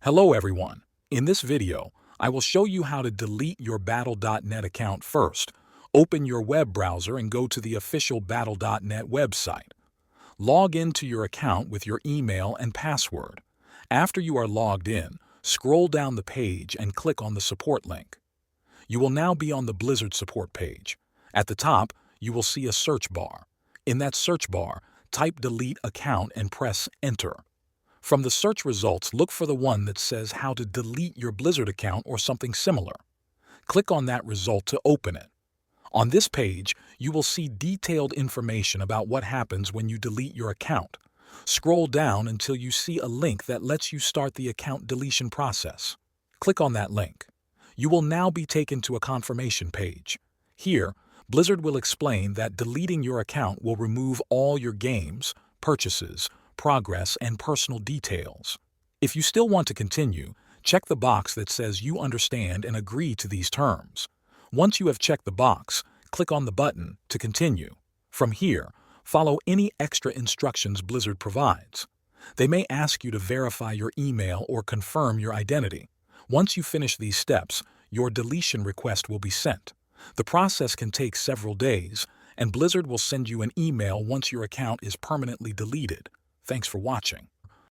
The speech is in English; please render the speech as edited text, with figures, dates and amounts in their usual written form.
Hello everyone. In this video, I will show you how to delete your Battle.net account first. Open your web browser and go to the official Battle.net website. Log into your account with your email and password. After you are logged in, scroll down the page and click on the support link. You will now be on the Blizzard support page. At the top, you will see a search bar. In that search bar, type delete account and press enter. From the search results, look for the one that says how to delete your Blizzard account or something similar. Click on that result to open it. On this page, you will see detailed information about what happens when you delete your account. Scroll down until you see a link that lets you start the account deletion process. Click on that link. You will now be taken to a confirmation page. Here, Blizzard will explain that deleting your account will remove all your games, purchases, progress, and personal details. If you still want to continue, check the box that says you understand and agree to these terms. Once you have checked the box, click on the button to continue. From here, follow any extra instructions Blizzard provides. They may ask you to verify your email or confirm your identity. Once you finish these steps, your deletion request will be sent. The process can take several days, and Blizzard will send you an email once your account is permanently deleted. Thanks for watching.